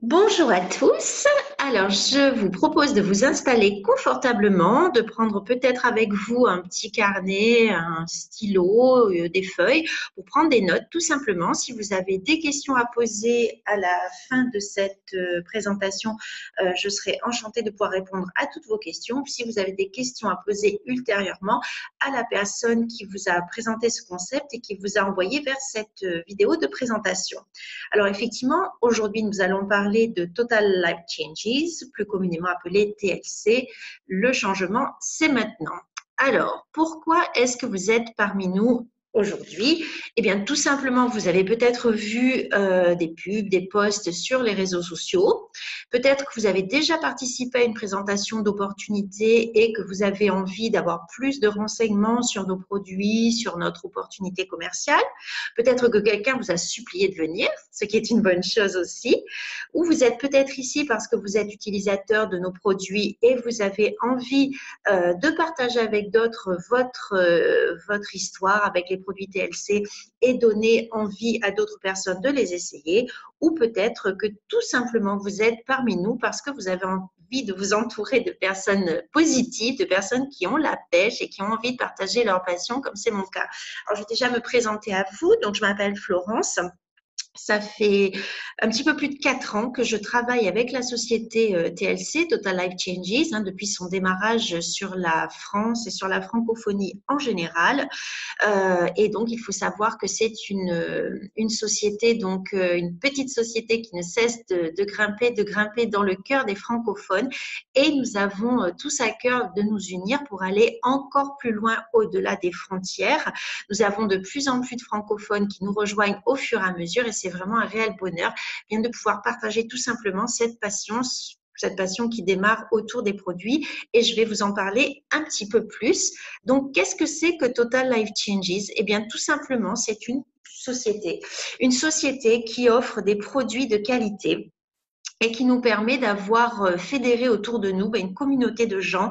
Bonjour à tous. Alors, je vous propose de vous installer confortablement, de prendre peut-être avec vous un petit carnet, un stylo, des feuilles pour prendre des notes tout simplement. Si vous avez des questions à poser à la fin de cette présentation, je serai enchantée de pouvoir répondre à toutes vos questions. Si vous avez des questions à poser ultérieurement à la personne qui vous a présenté ce concept et qui vous a envoyé vers cette vidéo de présentation. Alors effectivement, aujourd'hui, nous allons parler de Total Life Changes, plus communément appelé TLC. Le changement, c'est maintenant. Alors, pourquoi est-ce que vous êtes parmi nous aujourd'hui? Eh bien, tout simplement, vous avez peut-être vu des pubs, des posts sur les réseaux sociaux. Peut-être que vous avez déjà participé à une présentation d'opportunités et que vous avez envie d'avoir plus de renseignements sur nos produits, sur notre opportunité commerciale. Peut-être que quelqu'un vous a supplié de venir, ce qui est une bonne chose aussi. Ou vous êtes peut-être ici parce que vous êtes utilisateur de nos produits et vous avez envie de partager avec d'autres votre histoire avec les produits TLC et donner envie à d'autres personnes de les essayer. Ou peut-être que tout simplement vous êtes parmi nous parce que vous avez envie de vous entourer de personnes positives, de personnes qui ont la pêche et qui ont envie de partager leur passion, comme c'est mon cas. Alors, je vais déjà me présenter à vous. Donc, je m'appelle Florence. Ça fait un petit peu plus de 4 ans que je travaille avec la société TLC, Total Life Changes, depuis son démarrage sur la France et sur la francophonie en général. Et donc, il faut savoir que c'est une société, donc une petite société qui ne cesse de grimper dans le cœur des francophones. Et nous avons tous à cœur de nous unir pour aller encore plus loin au-delà des frontières. Nous avons de plus en plus de francophones qui nous rejoignent au fur et à mesure et c'est vraiment un réel bonheur bien de pouvoir partager tout simplement cette passion qui démarre autour des produits et je vais vous en parler un petit peu plus. Donc, qu'est-ce que c'est que Total Life Changes? Eh bien, tout simplement, c'est une société qui offre des produits de qualité et qui nous permet d'avoir fédéré autour de nous une communauté de gens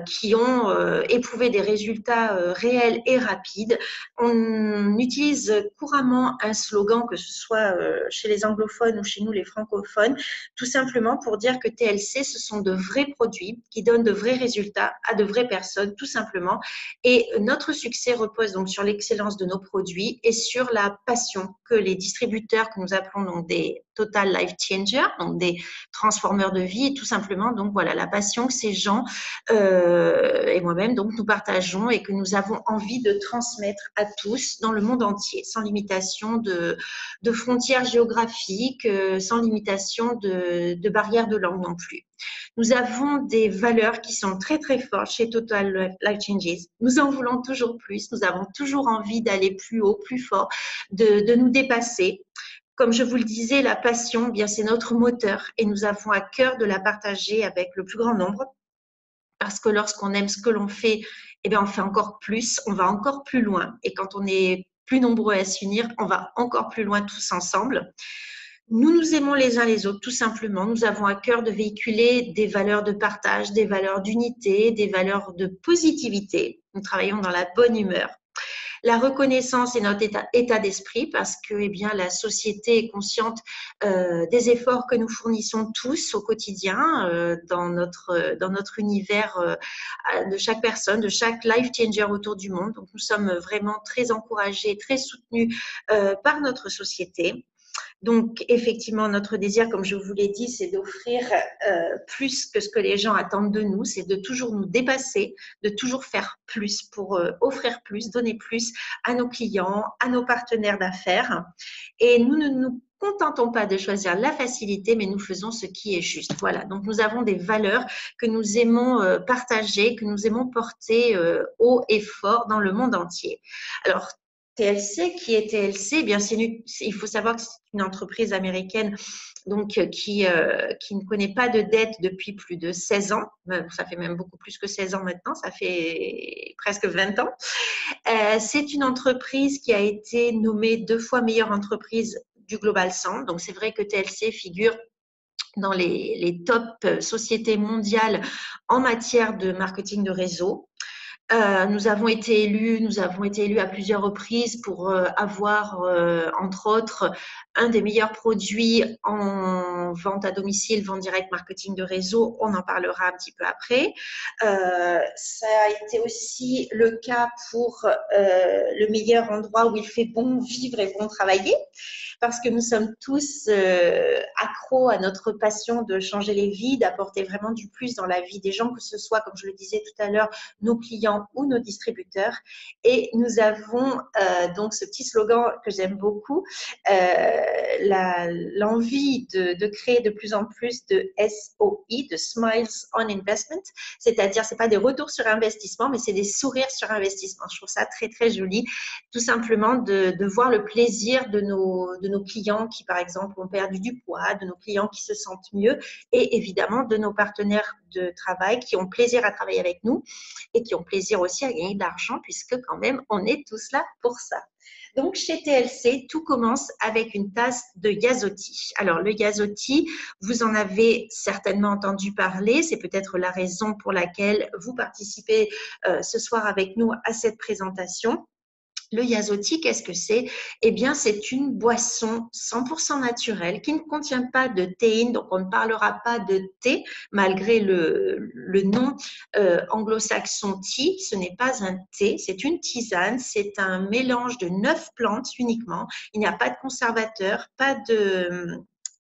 qui ont éprouvé des résultats réels et rapides. On utilise couramment un slogan, que ce soit chez les anglophones ou chez nous les francophones, tout simplement pour dire que TLC, ce sont de vrais produits qui donnent de vrais résultats à de vraies personnes, tout simplement. Et notre succès repose donc sur l'excellence de nos produits et sur la passion que les distributeurs que nous appelons donc des Total Life Changers, donc des transformeurs de vie, et tout simplement, donc voilà, la passion que ces gens et moi-même, donc nous partageons et que nous avons envie de transmettre à tous dans le monde entier, sans limitation de frontières géographiques, sans limitation de barrières de langue non plus. Nous avons des valeurs qui sont très très fortes chez Total Life Changes. Nous en voulons toujours plus, nous avons toujours envie d'aller plus haut, plus fort, de nous dépasser. Comme je vous le disais, la passion, bien c'est notre moteur et nous avons à cœur de la partager avec le plus grand nombre parce que lorsqu'on aime ce que l'on fait, eh bien on fait encore plus, on va encore plus loin. Et quand on est plus nombreux à s'unir, on va encore plus loin tous ensemble. Nous nous aimons les uns les autres, tout simplement. Nous avons à cœur de véhiculer des valeurs de partage, des valeurs d'unité, des valeurs de positivité. Nous travaillons dans la bonne humeur. La reconnaissance est notre état d'esprit parce que eh bien, la société est consciente des efforts que nous fournissons tous au quotidien dans notre univers de chaque personne, de chaque life changer autour du monde. Donc, nous sommes vraiment très encouragés, très soutenus par notre société. Donc, effectivement, notre désir, comme je vous l'ai dit, c'est d'offrir plus que ce que les gens attendent de nous, c'est de toujours nous dépasser, de toujours faire plus pour offrir plus, donner plus à nos clients, à nos partenaires d'affaires. Et nous ne nous contentons pas de choisir la facilité, mais nous faisons ce qui est juste. Voilà, donc nous avons des valeurs que nous aimons partager, que nous aimons porter haut et fort dans le monde entier. Alors, TLC, qui est TLC? Eh bien, il faut savoir que c'est une entreprise américaine donc, qui ne connaît pas de dette depuis plus de 16 ans. Ça fait même beaucoup plus que 16 ans maintenant, ça fait presque 20 ans. C'est une entreprise qui a été nommée 2 fois meilleure entreprise du Global 100. Donc, c'est vrai que TLC figure dans les top sociétés mondiales en matière de marketing de réseau. Nous avons été élus à plusieurs reprises pour avoir, entre autres, un des meilleurs produits en vente à domicile, vente directe, marketing de réseau. On en parlera un petit peu après. Ça a été aussi le cas pour le meilleur endroit où il fait bon vivre et bon travailler, parce que nous sommes tous accros à notre passion de changer les vies, d'apporter vraiment du plus dans la vie des gens, que ce soit, comme je le disais tout à l'heure, nos clients ou nos distributeurs. Et nous avons donc ce petit slogan que j'aime beaucoup, l'envie de créer de plus en plus de SOI, de Smiles on Investment, c'est-à-dire c'est pas des retours sur investissement, mais c'est des sourires sur investissement. Je trouve ça très très joli, tout simplement de voir le plaisir de nos clients qui par exemple ont perdu du poids, de nos clients qui se sentent mieux et évidemment de nos partenaires de travail qui ont plaisir à travailler avec nous et qui ont plaisir aussi à gagner de l'argent puisque quand même on est tous là pour ça. Donc, chez TLC, tout commence avec une tasse de Yasoti. Alors, le Yasoti, vous en avez certainement entendu parler. C'est peut-être la raison pour laquelle vous participez ce soir avec nous à cette présentation. Le Yasoti, qu'est-ce que c'est? Eh bien, c'est une boisson 100% naturelle qui ne contient pas de théine, donc on ne parlera pas de thé malgré le nom anglo-saxon tea. Ce n'est pas un thé, c'est une tisane, c'est un mélange de 9 plantes uniquement. Il n'y a pas de conservateur, pas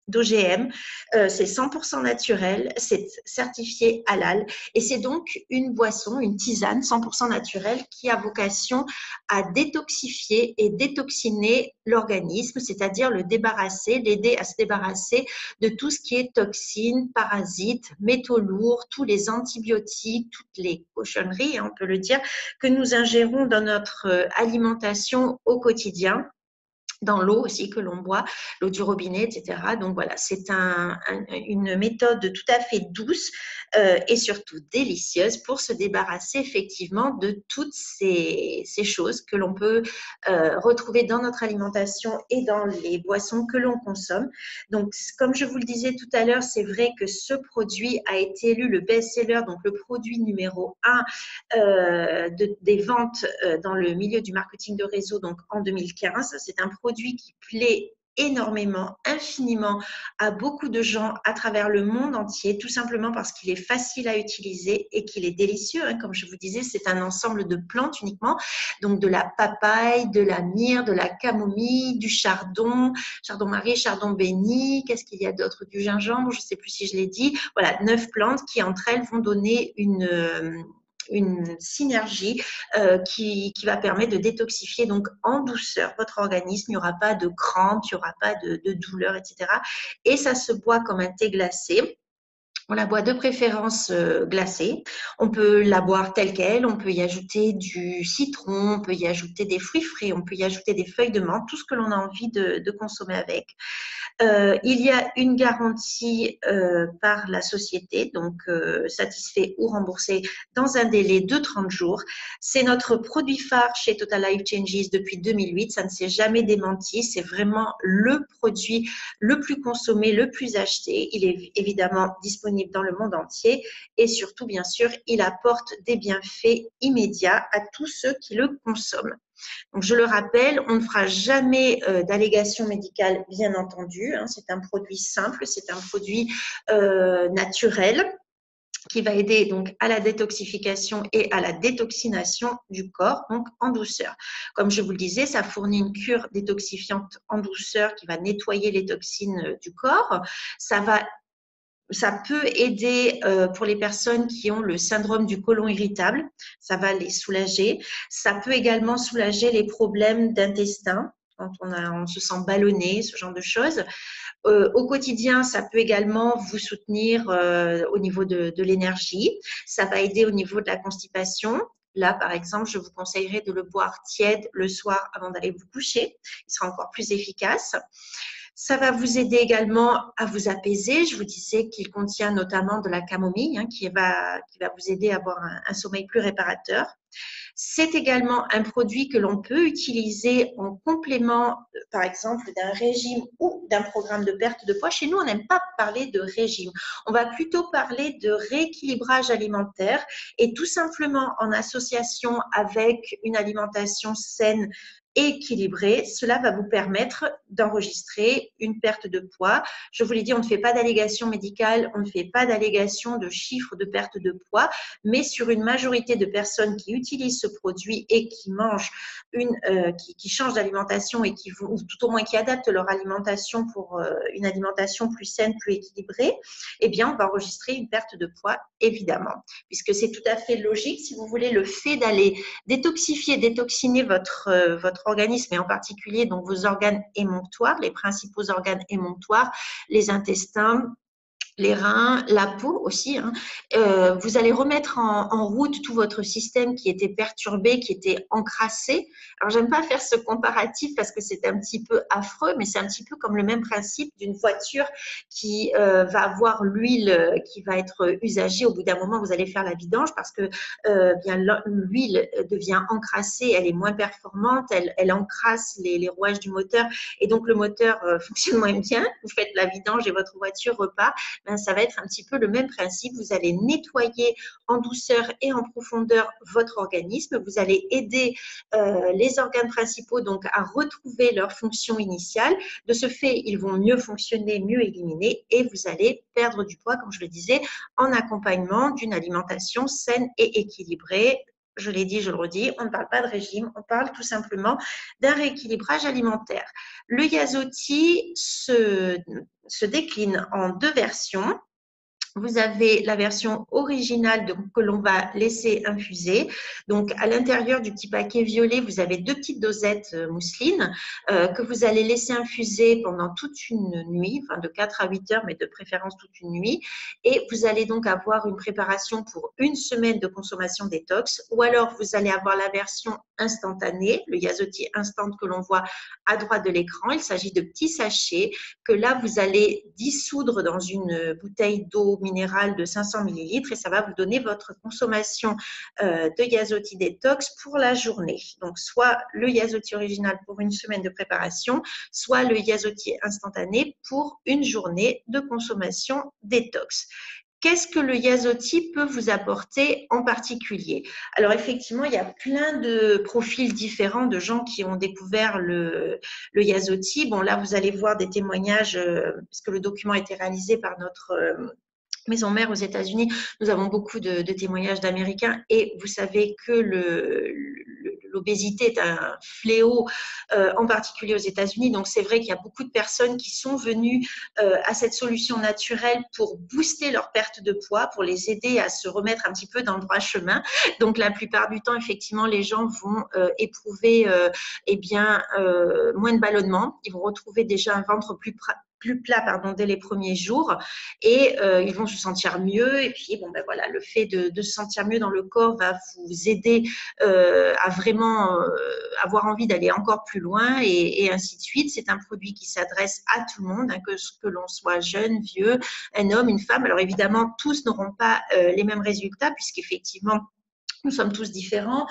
d'OGM, c'est 100% naturel, c'est certifié halal et c'est donc une boisson, une tisane 100% naturelle qui a vocation à détoxifier et détoxiner l'organisme, c'est-à-dire le débarrasser, l'aider à se débarrasser de tout ce qui est toxines, parasites, métaux lourds, tous les antibiotiques, toutes les cochonneries, on peut le dire, que nous ingérons dans notre alimentation au quotidien, dans l'eau aussi que l'on boit, l'eau du robinet, etc. Donc voilà, c'est une méthode tout à fait douce et surtout délicieuse pour se débarrasser effectivement de toutes ces choses que l'on peut retrouver dans notre alimentation et dans les boissons que l'on consomme. Donc, comme je vous le disais tout à l'heure, c'est vrai que ce produit a été élu le best-seller, donc le produit numéro 1 des ventes dans le milieu du marketing de réseau, donc en 2015. C'est un produit qui plaît énormément, infiniment à beaucoup de gens à travers le monde entier, tout simplement parce qu'il est facile à utiliser et qu'il est délicieux. Comme je vous disais, c'est un ensemble de plantes uniquement, donc de la papaye, de la myrrhe, de la camomille, du chardon, chardon marié, chardon béni, qu'est-ce qu'il y a d'autre? Du gingembre, je ne sais plus si je l'ai dit. Voilà, 9 plantes qui entre elles vont donner une synergie qui va permettre de détoxifier donc en douceur votre organisme. Il n'y aura pas de crampes, il n'y aura pas de douleurs, etc. Et ça se boit comme un thé glacé. On la boit de préférence glacée. On peut la boire telle qu'elle. On peut y ajouter du citron, on peut y ajouter des fruits frais, on peut y ajouter des feuilles de menthe, tout ce que l'on a envie de consommer avec. Il y a une garantie par la société, donc satisfait ou remboursé dans un délai de 30 jours. C'est notre produit phare chez Total Life Changes depuis 2008. Ça ne s'est jamais démenti. C'est vraiment le produit le plus consommé, le plus acheté. Il est évidemment disponible dans le monde entier et surtout, bien sûr, il apporte des bienfaits immédiats à tous ceux qui le consomment. Donc, je le rappelle, on ne fera jamais d'allégation médicale, bien entendu. C'est un produit simple, c'est un produit naturel qui va aider donc à la détoxification et à la détoxination du corps, donc en douceur. Comme je vous le disais, ça fournit une cure détoxifiante en douceur qui va nettoyer les toxines du corps. Ça peut aider pour les personnes qui ont le syndrome du côlon irritable, ça va les soulager. Ça peut également soulager les problèmes d'intestin, quand on se sent ballonné, ce genre de choses. Au quotidien, ça peut également vous soutenir au niveau de l'énergie. Ça va aider au niveau de la constipation. Là, par exemple, je vous conseillerais de le boire tiède le soir avant d'aller vous coucher. Il sera encore plus efficace. Ça va vous aider également à vous apaiser. Je vous disais qu'il contient notamment de la camomille qui va vous aider à avoir un sommeil plus réparateur. C'est également un produit que l'on peut utiliser en complément, par exemple, d'un régime ou d'un programme de perte de poids. Chez nous, on n'aime pas parler de régime. On va plutôt parler de rééquilibrage alimentaire et tout simplement en association avec une alimentation saine et équilibrée, cela va vous permettre d'enregistrer une perte de poids. Je vous l'ai dit, on ne fait pas d'allégation médicale, on ne fait pas d'allégation de chiffres de perte de poids, mais sur une majorité de personnes qui utilisent ce produit et qui mangent qui changent d'alimentation et qui vont, ou tout au moins qui adaptent leur alimentation pour une alimentation plus saine, plus équilibrée, eh bien, on va enregistrer une perte de poids, évidemment, puisque c'est tout à fait logique. Si vous voulez, le fait d'aller détoxifier, détoxiner votre organisme et en particulier donc vos organes émonctoires, les principaux organes émonctoires, les intestins, les reins, la peau aussi, hein. Vous allez remettre en route tout votre système qui était perturbé, qui était encrassé. Alors, j'aime pas faire ce comparatif parce que c'est un petit peu affreux, mais c'est un petit peu comme le même principe d'une voiture qui va avoir l'huile qui va être usagée. Au bout d'un moment, vous allez faire la vidange parce que bien l'huile devient encrassée, elle est moins performante, elle encrasse les rouages du moteur et donc le moteur fonctionne moins bien. Vous faites la vidange et votre voiture repart. Ben, ça va être un petit peu le même principe. Vous allez nettoyer en douceur et en profondeur votre organisme. Vous allez aider les organes principaux donc à retrouver leur fonction initiale. De ce fait, ils vont mieux fonctionner, mieux éliminer et vous allez perdre du poids, comme je le disais, en accompagnement d'une alimentation saine et équilibrée. Je l'ai dit, je le redis, on ne parle pas de régime, on parle tout simplement d'un rééquilibrage alimentaire. Le Yazoti se décline en deux versions. Vous avez la version originale que l'on va laisser infuser. Donc, à l'intérieur du petit paquet violet, vous avez deux petites dosettes mousseline que vous allez laisser infuser pendant toute une nuit, enfin de 4 à 8 heures, mais de préférence toute une nuit. Et vous allez donc avoir une préparation pour une semaine de consommation détox. Ou alors, vous allez avoir la version instantanée, le Yazoti Instant que l'on voit à droite de l'écran. Il s'agit de petits sachets que là, vous allez dissoudre dans une bouteille d'eau minérale de 500 millilitres et ça va vous donner votre consommation de Yazoti Détox pour la journée. Donc, soit le Yazoti original pour une semaine de préparation, soit le Yazoti instantané pour une journée de consommation détox. Qu'est-ce que le Yazoti peut vous apporter en particulier? Alors effectivement, il y a plein de profils différents de gens qui ont découvert le Yazoti. Bon, là, vous allez voir des témoignages, parce que le document a été réalisé par notre maison mère aux États-Unis. Nous avons beaucoup de témoignages d'Américains et vous savez que l'obésité est un fléau, en particulier aux États-Unis. Donc, c'est vrai qu'il y a beaucoup de personnes qui sont venues à cette solution naturelle pour booster leur perte de poids, pour les aider à se remettre un petit peu dans le droit chemin. Donc, la plupart du temps, effectivement, les gens vont éprouver eh bien, moins de ballonnement. Ils vont retrouver déjà un ventre plus plat dès les premiers jours et ils vont se sentir mieux et puis bon ben voilà, le fait de se sentir mieux dans le corps va vous aider à vraiment avoir envie d'aller encore plus loin et ainsi de suite. C'est un produit qui s'adresse à tout le monde, hein, que l'on soit jeune, vieux, un homme, une femme. Alors évidemment, tous n'auront pas les mêmes résultats puisqu'effectivement nous sommes tous différents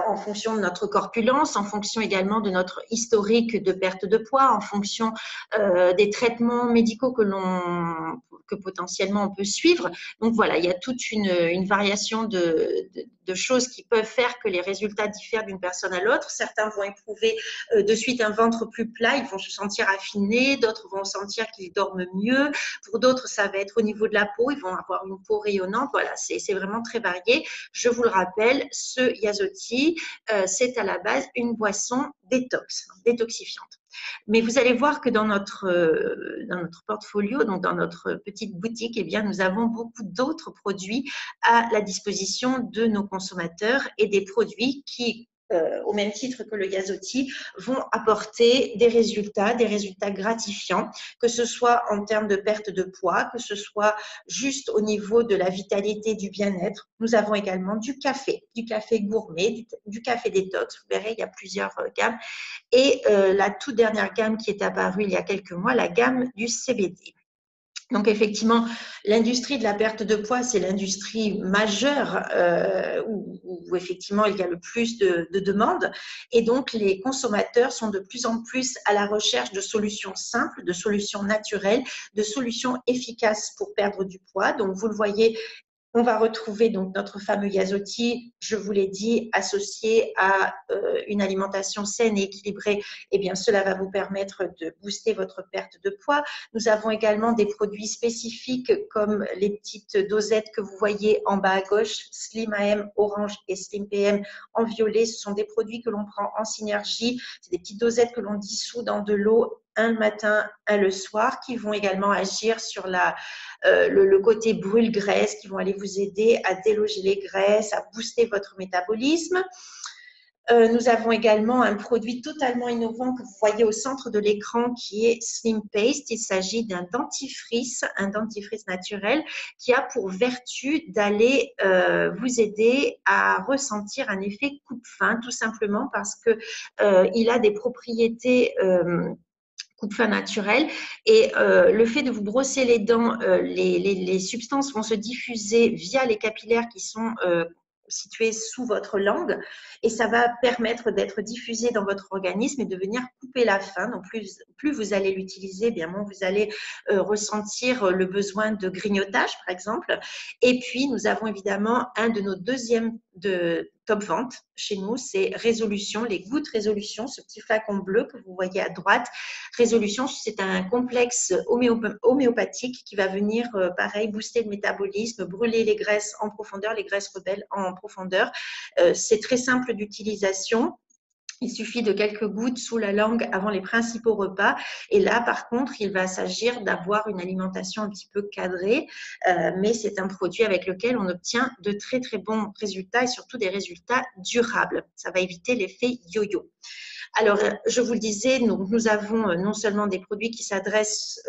en fonction de notre corpulence, en fonction également de notre historique de perte de poids, en fonction des traitements médicaux que potentiellement on peut suivre. Donc voilà, il y a toute une variation de choses qui peuvent faire que les résultats diffèrent d'une personne à l'autre. Certains vont éprouver de suite un ventre plus plat, ils vont se sentir affinés, d'autres vont sentir qu'ils dorment mieux. Pour d'autres, ça va être au niveau de la peau, ils vont avoir une peau rayonnante. Voilà, c'est vraiment très varié. Je vous le rappelle, ce Yazoti, c'est à la base une boisson détoxifiante. Mais vous allez voir que dans notre portfolio, donc dans notre petite boutique, eh bien, nous avons beaucoup d'autres produits à la disposition de nos consommateurs et des produits qui, au même titre que le Yazoti, vont apporter des résultats gratifiants, que ce soit en termes de perte de poids, que ce soit juste au niveau de la vitalité, du bien-être. Nous avons également du café gourmet, du café détox. Vous verrez, il y a plusieurs gammes. Et la toute dernière gamme qui est apparue il y a quelques mois, la gamme du CBD. Donc effectivement, l'industrie de la perte de poids, c'est l'industrie majeure où effectivement il y a le plus de demandes. Et donc les consommateurs sont de plus en plus à la recherche de solutions simples, de solutions naturelles, de solutions efficaces pour perdre du poids. Donc vous le voyez, on va retrouver donc notre fameux Yasoti, je vous l'ai dit, associé à une alimentation saine et équilibrée. Eh bien, cela va vous permettre de booster votre perte de poids. Nous avons également des produits spécifiques comme les petites dosettes que vous voyez en bas à gauche, Slim AM orange et Slim PM en violet. Ce sont des produits que l'on prend en synergie. C'est des petites dosettes que l'on dissout dans de l'eau, un le matin, un le soir, qui vont également agir sur le côté brûle-graisse, qui vont aller vous aider à déloger les graisses, à booster votre métabolisme. Nous avons également un produit totalement innovant que vous voyez au centre de l'écran qui est Slim Paste. Il s'agit d'un dentifrice, un dentifrice naturel qui a pour vertu d'aller vous aider à ressentir un effet coupe-faim, tout simplement parce que il a des propriétés coupe-faim naturel et le fait de vous brosser les dents, les substances vont se diffuser via les capillaires qui sont situés sous votre langue et ça va permettre d'être diffusé dans votre organisme et de venir couper la faim. Donc plus vous allez l'utiliser, bien moins vous allez ressentir le besoin de grignotage par exemple. Et puis nous avons évidemment un de nos deuxièmes de top vente chez nous, c'est Résolution, les gouttes Résolution, ce petit flacon bleu que vous voyez à droite. Résolution, c'est un complexe homéopathique qui va venir, pareil, booster le métabolisme, brûler les graisses en profondeur, les graisses rebelles en profondeur. C'est très simple d'utilisation. Il suffit de quelques gouttes sous la langue avant les principaux repas. Et là, par contre, il va s'agir d'avoir une alimentation un petit peu cadrée, mais c'est un produit avec lequel on obtient de très, très bons résultats et surtout des résultats durables. Ça va éviter l'effet yo-yo. Alors, je vous le disais, nous avons non seulement des produits qui s'adressent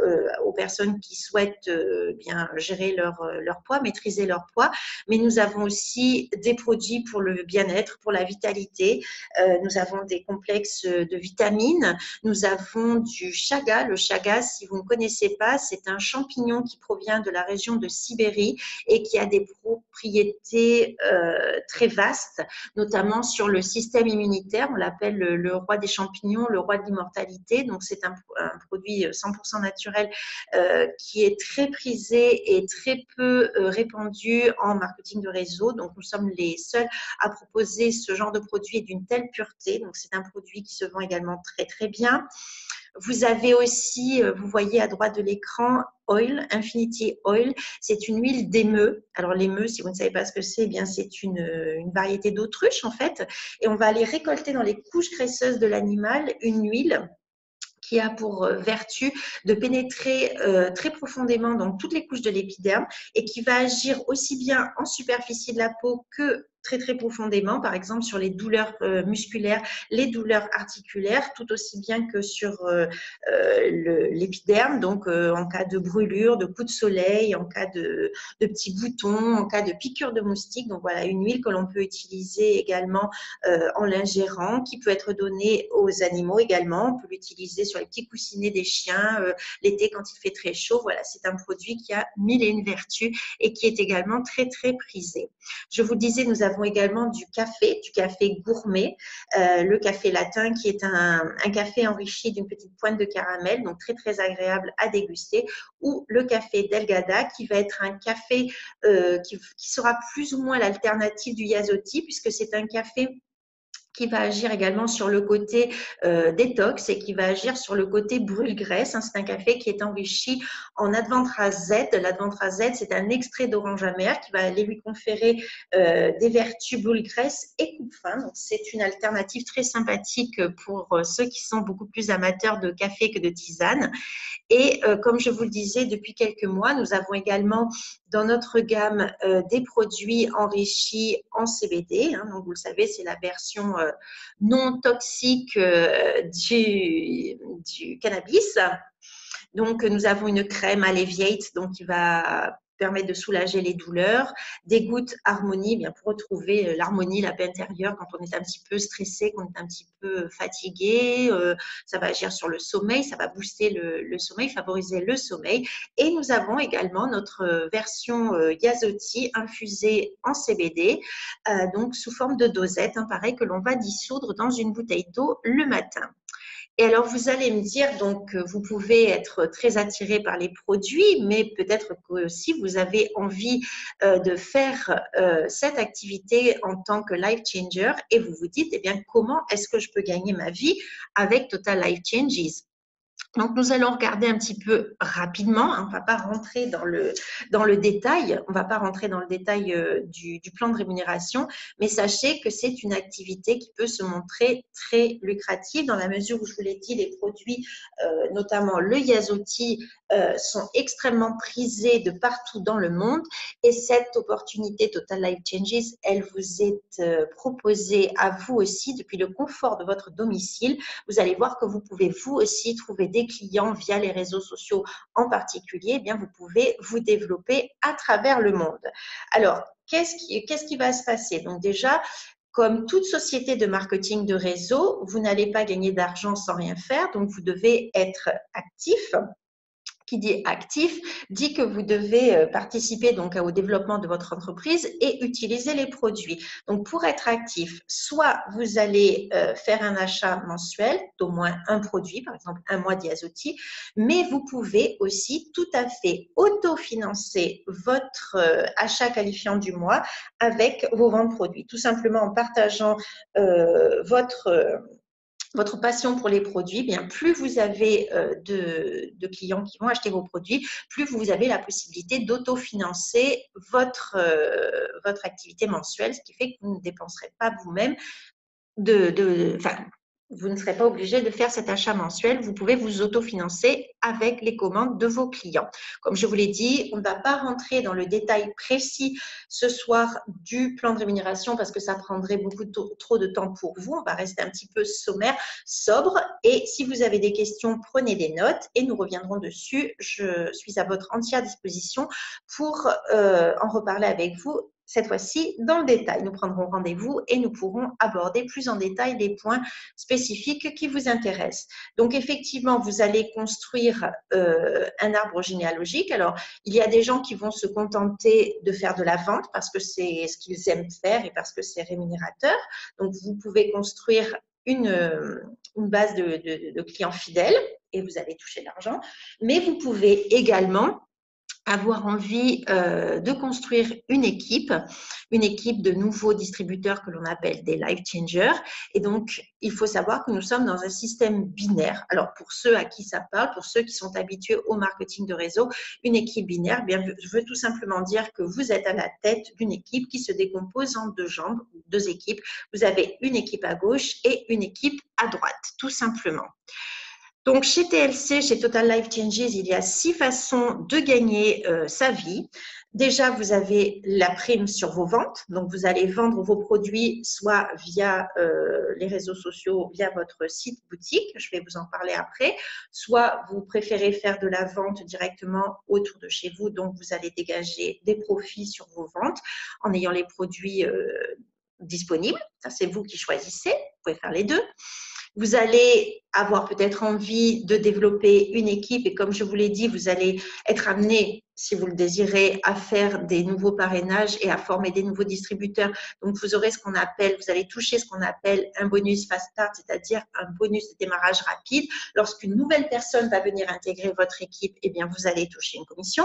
aux personnes qui souhaitent bien gérer leur poids, maîtriser leur poids, mais nous avons aussi des produits pour le bien-être, pour la vitalité. Nous avons des complexes de vitamines. Nous avons du chaga. Le chaga, si vous ne connaissez pas, c'est un champignon qui provient de la région de Sibérie et qui a des propriétés très vastes, notamment sur le système immunitaire. On l'appelle le roi des champignons, le roi de l'immortalité. Donc, c'est un produit 100% naturel qui est très prisé et très peu répandu en marketing de réseau. Donc, nous sommes les seuls à proposer ce genre de produit d'une telle pureté. Donc, c'est un produit qui se vend également très, très bien. Vous avez aussi, vous voyez à droite de l'écran, Oil, Infinity Oil. C'est une huile d'émeu. Alors, l'émeu, si vous ne savez pas ce que c'est, eh bien, c'est une variété d'autruche, en fait. Et on va aller récolter dans les couches graisseuses de l'animal une huile qui a pour vertu de pénétrer très profondément dans toutes les couches de l'épiderme et qui va agir aussi bien en superficie de la peau que très très profondément, par exemple sur les douleurs musculaires, les douleurs articulaires, tout aussi bien que sur l'épiderme, donc en cas de brûlure, de coup de soleil, en cas de petits boutons, en cas de piqûre de moustique. Donc voilà, une huile que l'on peut utiliser également en l'ingérant, qui peut être donnée aux animaux également. On peut l'utiliser sur les petits coussinets des chiens l'été quand il fait très chaud. Voilà, c'est un produit qui a mille et une vertus et qui est également très très prisé. Je vous disais, nous avons également du café gourmet, le café latin qui est un café enrichi d'une petite pointe de caramel, donc très très agréable à déguster, ou le café Delgada qui va être un café qui sera plus ou moins l'alternative du Yasoti puisque c'est un café qui va agir également sur le côté détox et qui va agir sur le côté brûle-graisse. C'est un café qui est enrichi en Advantase Z. L'Advantase Z, c'est un extrait d'orange amère qui va aller lui conférer des vertus brûle-graisse et coupe-faim. Donc, c'est une alternative très sympathique pour ceux qui sont beaucoup plus amateurs de café que de tisane. Et comme je vous le disais, depuis quelques mois, nous avons également dans notre gamme des produits enrichis en CBD. Donc, vous le savez, c'est la version non toxique du cannabis. Donc, nous avons une crème Alleviate donc, qui va permet de soulager les douleurs. Des gouttes harmonie, eh bien pour retrouver l'harmonie, la paix intérieure quand on est un petit peu stressé, quand on est un petit peu fatigué. Ça va agir sur le sommeil, ça va booster le sommeil, favoriser le sommeil. Et nous avons également notre version Yazoti infusée en CBD, donc sous forme de dosette, hein, pareil, que l'on va dissoudre dans une bouteille d'eau le matin. Et alors, vous allez me dire, donc, vous pouvez être très attiré par les produits, mais peut-être que si vous avez envie de faire cette activité en tant que life changer et vous vous dites, eh bien, comment est-ce que je peux gagner ma vie avec Total Life Changes? Donc, nous allons regarder un petit peu rapidement. On ne va pas rentrer dans le détail. On ne va pas rentrer dans le détail du plan de rémunération, mais sachez que c'est une activité qui peut se montrer très lucrative dans la mesure où, je vous l'ai dit, les produits, notamment le Yazoti, sont extrêmement prisés de partout dans le monde. Et cette opportunité Total Life Changes, elle vous est proposée à vous aussi depuis le confort de votre domicile. Vous allez voir que vous pouvez vous aussi trouver des clients via les réseaux sociaux en particulier. Eh bien, vous pouvez vous développer à travers le monde. Alors, qu'est-ce qui va se passer? Donc déjà, comme toute société de marketing de réseau, vous n'allez pas gagner d'argent sans rien faire, donc vous devez être actif. Qui dit actif, dit que vous devez participer donc au développement de votre entreprise et utiliser les produits. Donc, pour être actif, soit vous allez faire un achat mensuel d'au moins un produit, par exemple un mois d'Yazoti, mais vous pouvez aussi tout à fait autofinancer votre achat qualifiant du mois avec vos ventes produits, tout simplement en partageant votre passion pour les produits, bien plus vous avez de clients qui vont acheter vos produits, plus vous avez la possibilité d'autofinancer votre activité mensuelle, ce qui fait que vous ne dépenserez pas vous-même vous ne serez pas obligé de faire cet achat mensuel. Vous pouvez vous autofinancer avec les commandes de vos clients. Comme je vous l'ai dit, on ne va pas rentrer dans le détail précis ce soir du plan de rémunération parce que ça prendrait beaucoup trop de temps pour vous. On va rester un petit peu sommaire, sobre. Et si vous avez des questions, prenez des notes et nous reviendrons dessus. Je suis à votre entière disposition pour en reparler avec vous. Cette fois-ci, dans le détail, nous prendrons rendez-vous et nous pourrons aborder plus en détail les points spécifiques qui vous intéressent. Donc, effectivement, vous allez construire un arbre généalogique. Alors, il y a des gens qui vont se contenter de faire de la vente parce que c'est ce qu'ils aiment faire et parce que c'est rémunérateur. Donc, vous pouvez construire une base de clients fidèles et vous allez toucher de l'argent. Mais vous pouvez également avoir envie de construire une équipe de nouveaux distributeurs que l'on appelle des life changers. Et donc, il faut savoir que nous sommes dans un système binaire. Alors, pour ceux à qui ça parle, pour ceux qui sont habitués au marketing de réseau, une équipe binaire, bien, je veux tout simplement dire que vous êtes à la tête d'une équipe qui se décompose en deux jambes, deux équipes. Vous avez une équipe à gauche et une équipe à droite, tout simplement. Donc, chez TLC, chez Total Life Changes, il y a 6 façons de gagner sa vie. Déjà, vous avez la prime sur vos ventes. Donc, vous allez vendre vos produits soit via les réseaux sociaux, via votre site boutique. Je vais vous en parler après. Soit vous préférez faire de la vente directement autour de chez vous. Donc, vous allez dégager des profits sur vos ventes en ayant les produits disponibles. Ça, c'est vous qui choisissez. Vous pouvez faire les deux. Vous allez avoir peut-être envie de développer une équipe et comme je vous l'ai dit, vous allez être amené, si vous le désirez, à faire des nouveaux parrainages et à former des nouveaux distributeurs. Donc, vous aurez vous allez toucher ce qu'on appelle un bonus fast start, c'est-à-dire un bonus de démarrage rapide. Lorsqu'une nouvelle personne va venir intégrer votre équipe, eh bien, vous allez toucher une commission.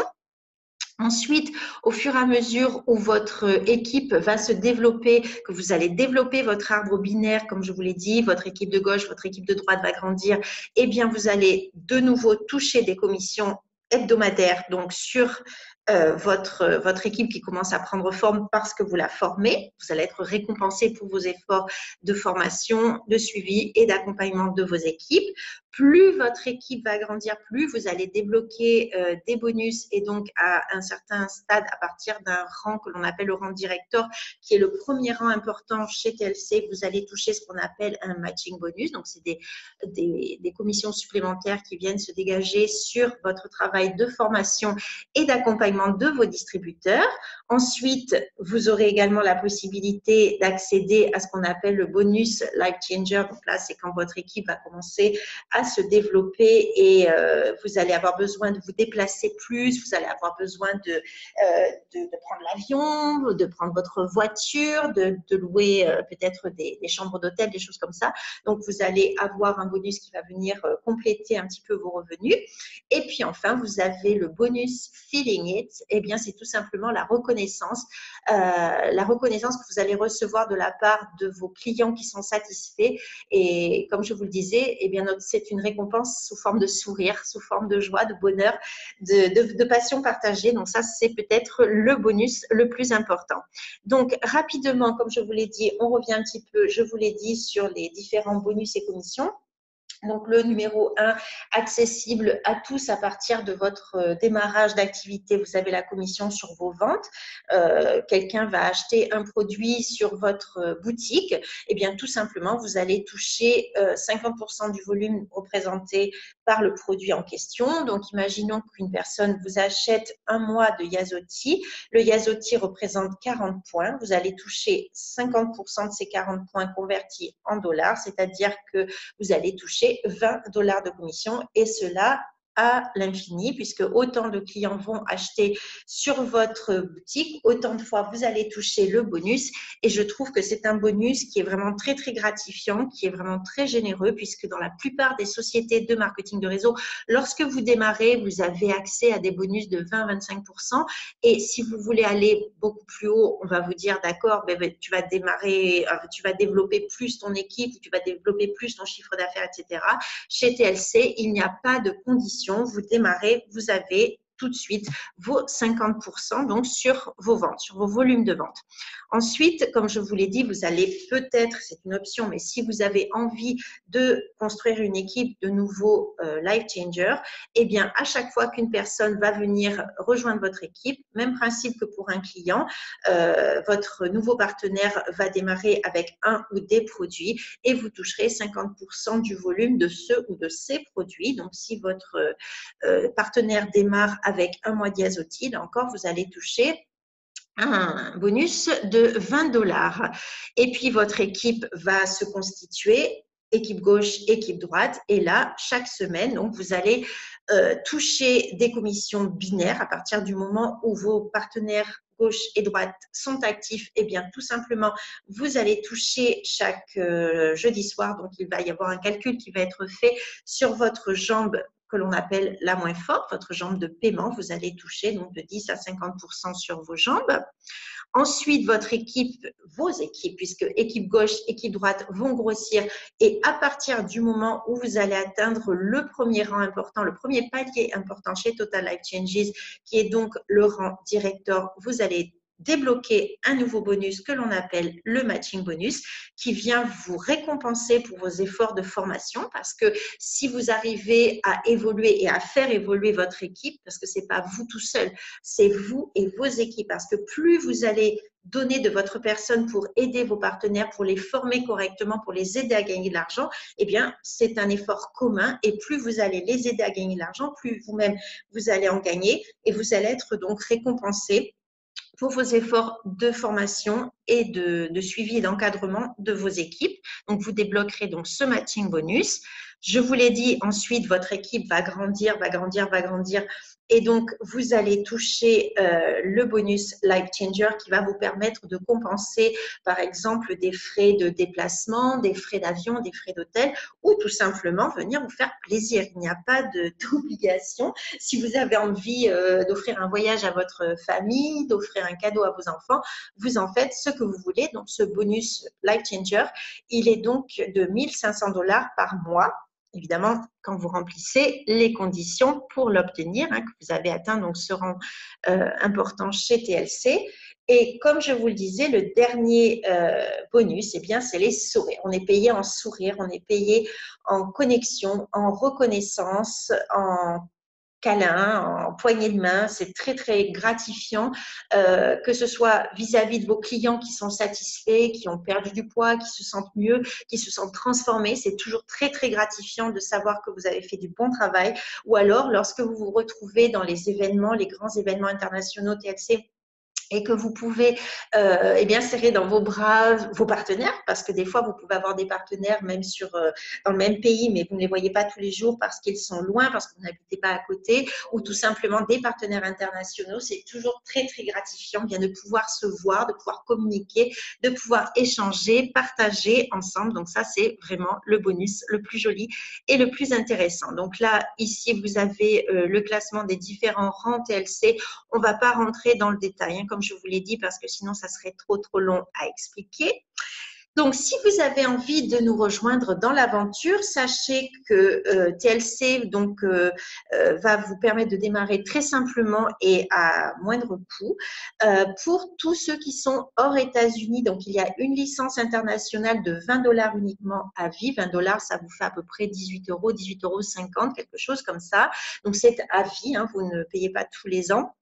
Ensuite, au fur et à mesure où votre équipe va se développer, que vous allez développer votre arbre binaire, comme je vous l'ai dit, votre équipe de gauche, votre équipe de droite va grandir, eh bien, vous allez de nouveau toucher des commissions hebdomadaires, donc sur votre équipe qui commence à prendre forme parce que vous la formez. Vous allez être récompensé pour vos efforts de formation, de suivi et d'accompagnement de vos équipes. Plus votre équipe va grandir, plus vous allez débloquer des bonus et donc à un certain stade, à partir d'un rang que l'on appelle le rang director, qui est le premier rang important chez TLC, vous allez toucher ce qu'on appelle un matching bonus. Donc, c'est des commissions supplémentaires qui viennent se dégager sur votre travail de formation et d'accompagnement l'accompagnement de vos distributeurs. Ensuite, vous aurez également la possibilité d'accéder à ce qu'on appelle le bonus Life Changer. Donc là, c'est quand votre équipe va commencer à se développer et vous allez avoir besoin de vous déplacer plus, vous allez avoir besoin de prendre l'avion, de prendre votre voiture, de louer peut-être des chambres d'hôtel, des choses comme ça. Donc, vous allez avoir un bonus qui va venir compléter un petit peu vos revenus. Et puis enfin, vous avez le bonus Feeling It. Eh bien, c'est tout simplement la reconnaissance que vous allez recevoir de la part de vos clients qui sont satisfaits. Et comme je vous le disais, eh bien, c'est une récompense sous forme de sourire, sous forme de joie, de bonheur, de passion partagée. Donc ça, c'est peut-être le bonus le plus important. Donc, rapidement, comme je vous l'ai dit, on revient un petit peu, je vous l'ai dit, sur les différents bonus et commissions. Donc, le numéro 1, accessible à tous à partir de votre démarrage d'activité. Vous avez la commission sur vos ventes. Quelqu'un va acheter un produit sur votre boutique. Eh bien, tout simplement, vous allez toucher 50% du volume représenté par le produit en question. Donc, imaginons qu'une personne vous achète un mois de Yazoti. Le Yazoti représente 40 points. Vous allez toucher 50% de ces 40 points convertis en dollars, c'est-à-dire que vous allez toucher 20 dollars de commission et cela à l'infini, puisque autant de clients vont acheter sur votre boutique, autant de fois vous allez toucher le bonus. Et je trouve que c'est un bonus qui est vraiment très, très gratifiant, qui est vraiment très généreux, puisque dans la plupart des sociétés de marketing de réseau, lorsque vous démarrez, vous avez accès à des bonus de 20-25%. Et si vous voulez aller beaucoup plus haut, on va vous dire, d'accord, tu vas développer plus ton équipe, tu vas développer plus ton chiffre d'affaires, etc. Chez TLC, il n'y a pas de condition. Vous démarrez, vous avez tout de suite vos 50% donc sur vos ventes, sur vos volumes de vente. Ensuite, comme je vous l'ai dit, vous allez peut-être, c'est une option, mais si vous avez envie de construire une équipe de nouveaux life changers, eh bien, à chaque fois qu'une personne va venir rejoindre votre équipe, même principe que pour un client, votre nouveau partenaire va démarrer avec un ou des produits et vous toucherez 50% du volume de ce ou de ces produits. Donc, si votre partenaire démarre avec un mois d'Yazoti, là encore, vous allez toucher un bonus de 20 dollars. Et puis, votre équipe va se constituer, équipe gauche, équipe droite. Et là, chaque semaine, donc, vous allez toucher des commissions binaires à partir du moment où vos partenaires gauche et droite sont actifs. Et bien, tout simplement, vous allez toucher chaque jeudi soir. Donc, il va y avoir un calcul qui va être fait sur votre jambe que l'on appelle la moins forte, votre jambe de paiement. Vous allez toucher donc de 10 à 50% sur vos jambes. Ensuite, votre équipe, vos équipes, puisque équipe gauche, équipe droite vont grossir et à partir du moment où vous allez atteindre le premier rang important, le premier palier important chez Total Life Changes, qui est donc le rang director, vous allez débloquer un nouveau bonus que l'on appelle le matching bonus qui vient vous récompenser pour vos efforts de formation parce que si vous arrivez à évoluer et à faire évoluer votre équipe, parce que ce n'est pas vous tout seul, c'est vous et vos équipes parce que plus vous allez donner de votre personne pour aider vos partenaires, pour les former correctement, pour les aider à gagner de l'argent, eh bien, c'est un effort commun et plus vous allez les aider à gagner de l'argent, plus vous-même vous allez en gagner et vous allez être donc récompensé pour vos efforts de formation et de suivi et d'encadrement de vos équipes. Donc, vous débloquerez donc ce matching bonus. Je vous l'ai dit, ensuite, votre équipe va grandir, va grandir, va grandir. Et donc, vous allez toucher le bonus Life Changer qui va vous permettre de compenser, par exemple, des frais de déplacement, des frais d'avion, des frais d'hôtel ou tout simplement venir vous faire plaisir. Il n'y a pas d'obligation. Si vous avez envie d'offrir un voyage à votre famille, d'offrir un cadeau à vos enfants, vous en faites ce que vous voulez. Donc, ce bonus Life Changer, il est donc de 1500 dollars par mois. Évidemment, quand vous remplissez les conditions pour l'obtenir, que vous avez atteint donc ce rang important chez TLC. Et comme je vous le disais, le dernier bonus, eh bien, c'est les sourires. On est payé en sourire, on est payé en connexion, en reconnaissance, en câlin, en poignée de main. C'est très, très gratifiant, que ce soit vis-à-vis de vos clients qui sont satisfaits, qui ont perdu du poids, qui se sentent mieux, qui se sentent transformés. C'est toujours très, très gratifiant de savoir que vous avez fait du bon travail. Ou alors, lorsque vous vous retrouvez dans les événements, les grands événements internationaux TLC, et que vous pouvez eh bien, serrer dans vos bras vos partenaires, parce que des fois, vous pouvez avoir des partenaires même dans le même pays, mais vous ne les voyez pas tous les jours parce qu'ils sont loin, parce que vous n'habitez pas à côté, ou tout simplement des partenaires internationaux. C'est toujours très, très gratifiant bien de pouvoir se voir, de pouvoir communiquer, de pouvoir échanger, partager ensemble. Donc ça, c'est vraiment le bonus le plus joli et le plus intéressant. Donc là, ici, vous avez le classement des différents rangs TLC. On ne va pas rentrer dans le détail, hein, comme je vous l'ai dit, parce que sinon, ça serait trop, trop long à expliquer. Donc, si vous avez envie de nous rejoindre dans l'aventure, sachez que TLC va vous permettre de démarrer très simplement et à moindre coût. Pour tous ceux qui sont hors États-Unis, donc il y a une licence internationale de 20 $ uniquement à vie. 20 $, ça vous fait à peu près 18 €, 18,50 €, quelque chose comme ça. Donc, c'est à vie, hein, vous ne payez pas tous les ans.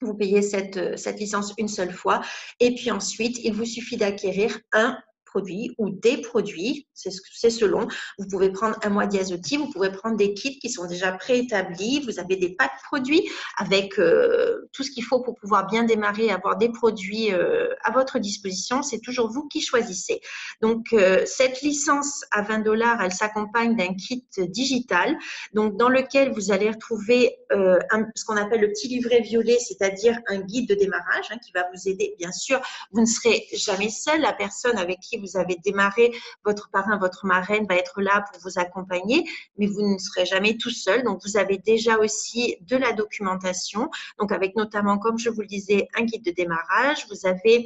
Vous payez cette licence une seule fois. Et puis ensuite, il vous suffit d'acquérir un produit ou des produits, c'est selon. Vous pouvez prendre un mois d'Yazotti, vous pouvez prendre des kits qui sont déjà préétablis, vous avez des packs produits avec tout ce qu'il faut pour pouvoir bien démarrer, avoir des produits à votre disposition. C'est toujours vous qui choisissez. Donc, cette licence à 20 $, elle s'accompagne d'un kit digital, donc dans lequel vous allez retrouver ce qu'on appelle le petit livret violet, c'est-à-dire un guide de démarrage qui va vous aider. Bien sûr, vous ne serez jamais seul. La personne avec qui vous avez démarré, votre parrain, votre marraine, va être là pour vous accompagner, mais vous ne serez jamais tout seul. Donc, vous avez déjà aussi de la documentation, donc avec notamment, comme je vous le disais, un guide de démarrage. Vous avez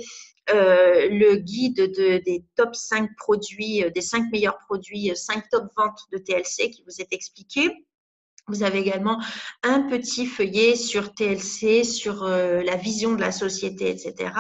le guide des top 5 produits, des 5 meilleurs produits, 5 top ventes de TLC qui vous est expliqué. Vous avez également un petit feuillet sur TLC, sur la vision de la société, etc.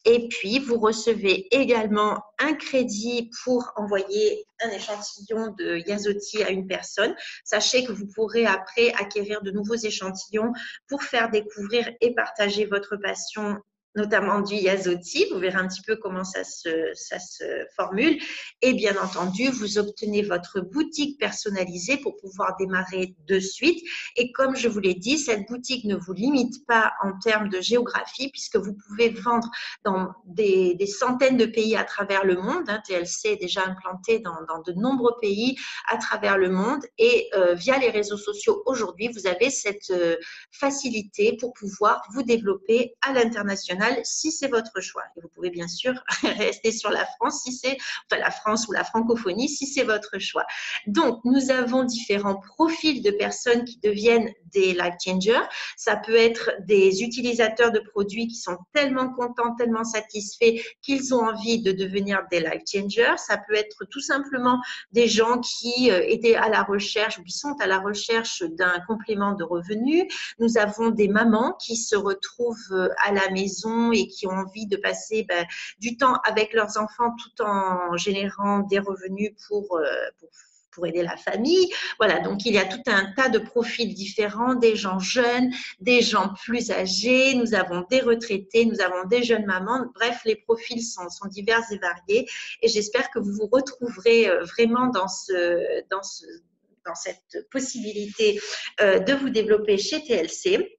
Et puis, vous recevez également un crédit pour envoyer un échantillon de Yazotti à une personne. Sachez que vous pourrez après acquérir de nouveaux échantillons pour faire découvrir et partager votre passion, notamment du Yazotti. Vous verrez un petit peu comment ça se formule. Et bien entendu, vous obtenez votre boutique personnalisée pour pouvoir démarrer de suite. Et comme je vous l'ai dit, cette boutique ne vous limite pas en termes de géographie, puisque vous pouvez vendre dans des centaines de pays à travers le monde. TLC est déjà implanté dans de nombreux pays à travers le monde. Et via les réseaux sociaux aujourd'hui, vous avez cette facilité pour pouvoir vous développer à l'international si c'est votre choix. Et vous pouvez bien sûr rester sur la France, si c'est la France ou la francophonie, si c'est votre choix. Donc, nous avons différents profils de personnes qui deviennent des life changers. Ça peut être des utilisateurs de produits qui sont tellement contents, tellement satisfaits qu'ils ont envie de devenir des life changers. Ça peut être tout simplement des gens qui étaient à la recherche ou qui sont à la recherche d'un complément de revenus. Nous avons des mamans qui se retrouvent à la maison et qui ont envie de passer du temps avec leurs enfants tout en générant des revenus pour aider la famille. Voilà, donc il y a tout un tas de profils différents, des gens jeunes, des gens plus âgés, nous avons des retraités, nous avons des jeunes mamans. Bref, les profils sont divers et variés et j'espère que vous vous retrouverez vraiment dans cette possibilité de vous développer chez TLC.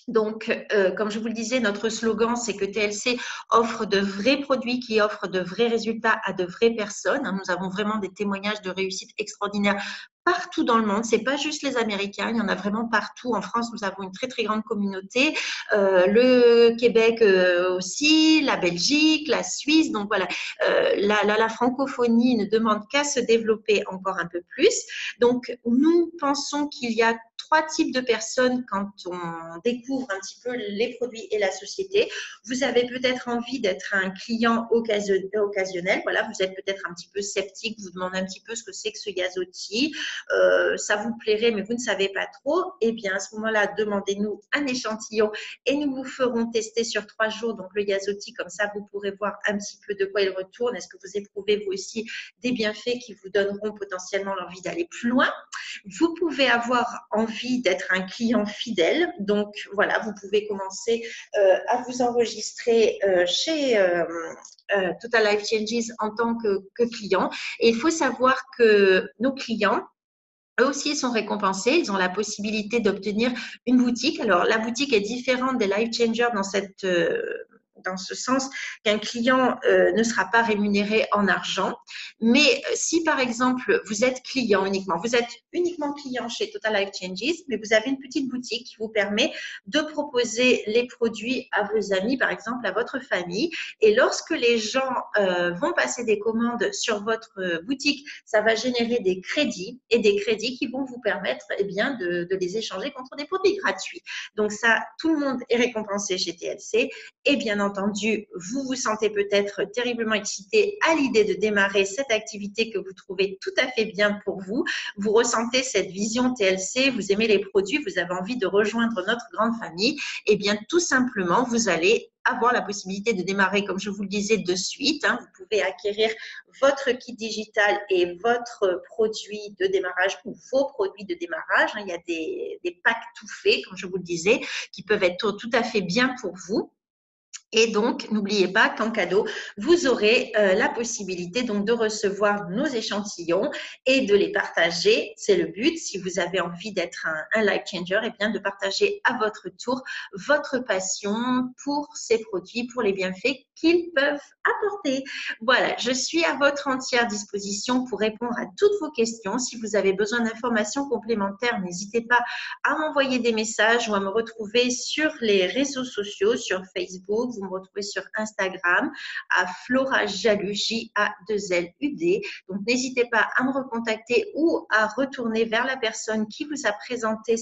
Donc, comme je vous le disais, notre slogan, c'est que TLC offre de vrais produits qui offrent de vrais résultats à de vraies personnes. Nous avons vraiment des témoignages de réussite extraordinaires partout dans le monde. C'est pas juste les Américains, il y en a vraiment partout. En France, nous avons une très, très grande communauté. Le Québec aussi, la Belgique, la Suisse. Donc, voilà, la francophonie ne demande qu'à se développer encore un peu plus. Donc, nous pensons qu'il y a 3 types de personnes quand on découvre un petit peu les produits et la société. Vous avez peut-être envie d'être un client occasionnel. Voilà, vous êtes peut-être un petit peu sceptique, vous demandez un petit peu ce que c'est que ce Yazotti. ça vous plairait, mais vous ne savez pas trop, eh bien, à ce moment-là, demandez-nous un échantillon et nous vous ferons tester sur 3 jours, donc le Yazotti, comme ça, vous pourrez voir un petit peu de quoi il retourne. Est-ce que vous éprouvez, vous aussi, des bienfaits qui vous donneront potentiellement l'envie d'aller plus loin? Vous pouvez avoir envie d'être un client fidèle, donc voilà, vous pouvez commencer à vous enregistrer chez Total Life Changes en tant que client. Et il faut savoir que nos clients, eux aussi, ils sont récompensés. Ils ont la possibilité d'obtenir une boutique. Alors, la boutique est différente des Life Changers dans ce sens qu'un client ne sera pas rémunéré en argent. Mais si, par exemple, vous êtes client uniquement, vous êtes uniquement client chez Total Life Changes, mais vous avez une petite boutique qui vous permet de proposer les produits à vos amis, par exemple, à votre famille. Et lorsque les gens vont passer des commandes sur votre boutique, ça va générer des crédits et des crédits qui vont vous permettre eh bien, de les échanger contre des produits gratuits. Donc ça, tout le monde est récompensé chez TLC et bien entendu, vous vous sentez peut-être terriblement excité à l'idée de démarrer cette activité que vous trouvez tout à fait bien pour vous. Vous ressentez cette vision TLC, vous aimez les produits, vous avez envie de rejoindre notre grande famille. Et bien tout simplement, vous allez avoir la possibilité de démarrer, comme je vous le disais, de suite. Vous pouvez acquérir votre kit digital et votre produit de démarrage ou vos produits de démarrage. Il y a des packs tout faits, comme je vous le disais, qui peuvent être tout à fait bien pour vous. Et donc, n'oubliez pas qu'en cadeau, vous aurez la possibilité donc de recevoir nos échantillons et de les partager. C'est le but. Si vous avez envie d'être un life changer, eh bien de partager à votre tour votre passion pour ces produits, pour les bienfaits qu'ils peuvent apporter. Voilà, je suis à votre entière disposition pour répondre à toutes vos questions. Si vous avez besoin d'informations complémentaires, n'hésitez pas à m'envoyer des messages ou à me retrouver sur les réseaux sociaux, sur Facebook. Vous me retrouvez sur Instagram à Flora Jalud, J-A-2-L-U-D. Donc, n'hésitez pas à me recontacter ou à retourner vers la personne qui vous a présenté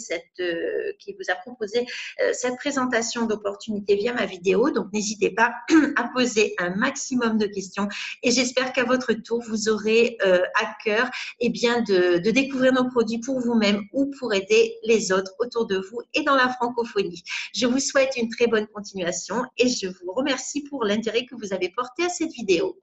qui vous a proposé cette présentation d'opportunité via ma vidéo. Donc, n'hésitez pas à poser un maximum de questions et j'espère qu'à votre tour, vous aurez à cœur eh bien, de découvrir nos produits pour vous-même ou pour aider les autres autour de vous et dans la francophonie. Je vous souhaite une très bonne continuation et je vous remercie pour l'intérêt que vous avez porté à cette vidéo.